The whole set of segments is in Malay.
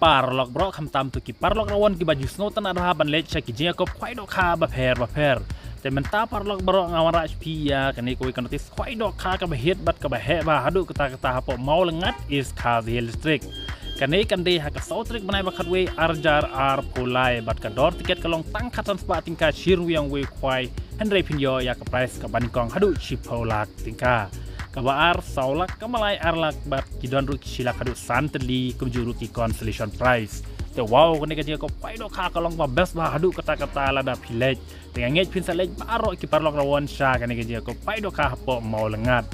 parlok broคำตามตุกิparlok rawan ki baju snow tan ada ban lech ki jia ko khwai do kha ba pherแต่มันตาparlok bro ngawara pia kan ni ko kan notis khwai do kha ka ba het bat ka ba he ba hadu kata hapo mau lengat is kha the district kan ni kan de ha ka sautrik banai ba khatwe arjar ar pulai bat ka dor tiket ka long tang khatan spa tingka shiru yang we khwai henry pinyo ya ka price ka banikong hadu chipolak tingka kabar saulak kamalai arlak bat kidon ru silak hadu santli kumjuru ki consolation prize te wow kan ni ka jia ko pai do kha ka long ba best ba hadu kata lada pilej dengan ngej pin salej baro ki parlok rawan sha kan ni ka jia ko pai do kha hapo mau lengat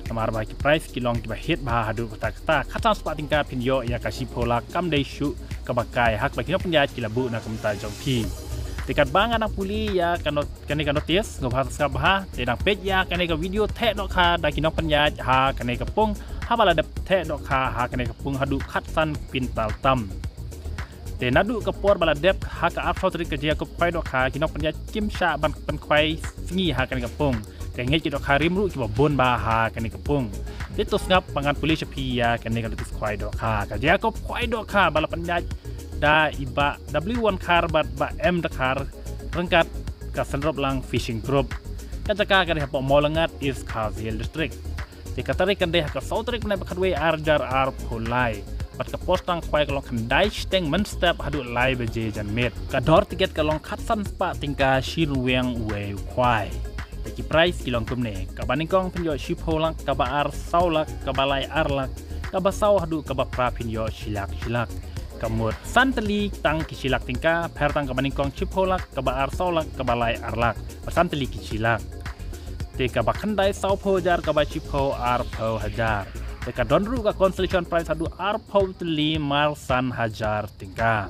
kamar ba ki price ki long ki ba hit ba hadu kata khatan spa tingka pinyo ya ka chipolak kam dei shu ka bakai hak ba ki no punya kilabu na kamta jongpi tikat bang anak puli ya kani notis ngobhat skabha tedang page ya kani ka video the dok kha da kinok panya ha kani ka pung ha bala dep the dok kha ha kani ka pung hadu khatsan pintal tam te nadu ka por bala dep ha ka ap sautri ka dia ko pai dok kha kinok panya kim sha ban pan khwai sngi ha kani ka pung te nge ki dok kha rimru ki bon ba ha kani ka pung titus ngap pangan puli sepi ya kani ka titus khwai dok kha ka dia ko khwai dok kha bala panya da iba W1 kar bat ba M dakar rengkat ka senrop lang fishing group kan jaka ka de mo lengat is Kazil district ti katari kan de ka sautrik na bakadwe arjar ar pulai bat ka postang khwai ka long khandai steng men step hadu lai beje jan met ka dor tiket ka long khatsan spa tingka shirweng we khwai ki price kilong kumne ka baningkong pinyo shipolak ka ba ar saulak ka balai arlak ka ba sau hadu ka ba pra pinyo silak kamut santeli tang kisilak tingka pertang kabaningkong chipolak kabar saulak kabalai arlak santeli kisilak te kabakhandai sau pojar kabai chipo arpo hajar te kadonru ka consolation prize hadu arpo teli marsan hajar tingka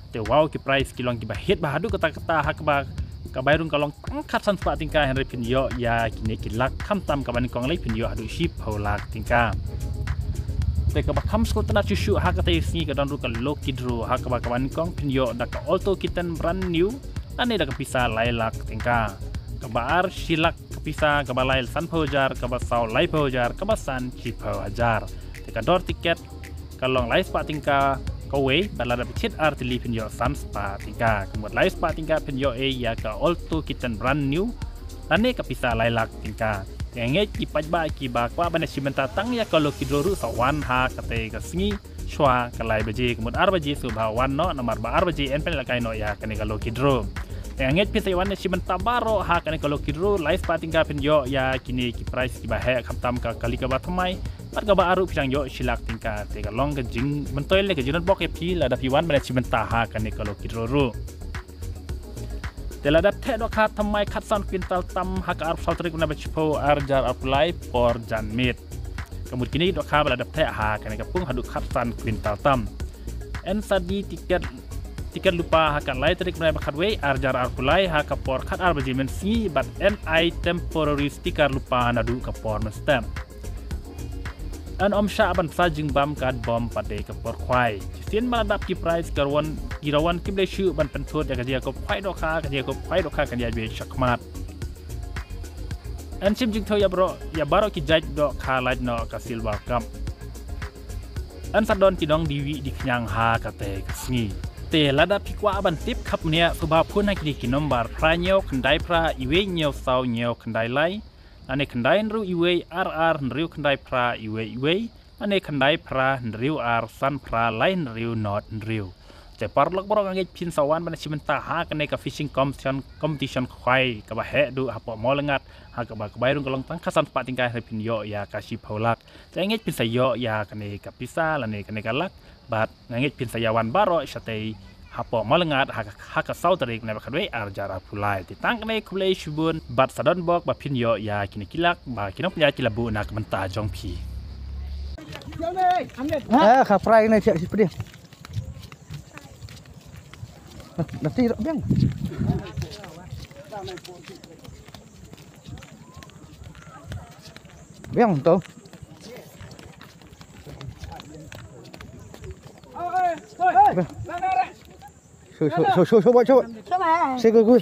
te wow ki prize kilong ki bahit bahadu kata hakba kabairung kalong tangkat san spa tingka henry pinyo ya kini kilak kamtam kabaningkong lai pinyo hadu chipolak tingka te ka bakam sko tana chuchu ha ka te sngi ka donru ka lokidro ha ka bakawan kong pinyo da ka auto kitten brand new ane da ka pisa lailak tingka ka baar silak ka pisa ka balail san pojar ka basau lai pojar ka basan chipo hajar te ka dor tiket ka long lai spa tingka ka we balada pichit artili pinyo san spa tingka kemut lai spa tingka pinyo e ya ka auto kitten brand new ane ka pisa lailak tingka yang ki pajba ki ba kwa bana simenta tang ya kalau kidroru sawan ha kate ka sngi shwa kalai beje kemud arbaji subhawan no nomor ba arbaji en pen lakai no ya kane kalau kidro yang pisa wan simenta baro ha kane kalau kidro live parting ka pen yo ya kini ki price ki ba he khamtam ka kali ka ba thamai par ka ba aru pisang yo silak tingka te ka long ka jing mentoil le ka jinan bok ep la da piwan bana simenta ha kane kalau kidroru Teladap te dok hat thamai khatsan pintal tam hak arp sautrik na bachpo arjar apulai por janmit kemud kini dok ha baladap te ha kane ka pung hadu khatsan pintal tam en sadi tiket lupa hak lai trik na bakadwe arjar apulai hak por khat arbaji men si but NI temporary sticker lupa nadu ka por stamp an sha ban sajing bam kad bom pade ka por khwai sien maladap ki price girawan kible shu ban penthut ya dia ko khwai do kha kan dia be chakmat an sim jing thoya bro ya baro ki jaj do kha laj no ka silver cup an sadon ki dong diwi di knyang ha ka te ka sngi te lada pikwa ban tip khap nia subha phun ha ki nombar pranyo khandai pra iwe nyeo sau nyeo khandai lai ane khandai ru iwe RR nriu khandai pra iwe ane khandai pra nriu ar san pra lai nriu not nriu te parlok borok angej pin sawan ban simenta ha kane ka fishing competition khwai ka ba he du hapo molengat ha ka ba bairung kalong tang khasan pa tingkai pin yo ya ka chipolak te angej pin sayo ya kane ka pisa lane kane ka lak bat angej pin sayawan baro satei hapo molengat ha ka sautrik na ba kadwe arjara pulai ti tang kane kulei shubun bat sadon bok ba pin yo ya kine kilak ba kinok ya kilabu na ka menta jongpi ka fry na siap seperti nanti biang tu coba saya gue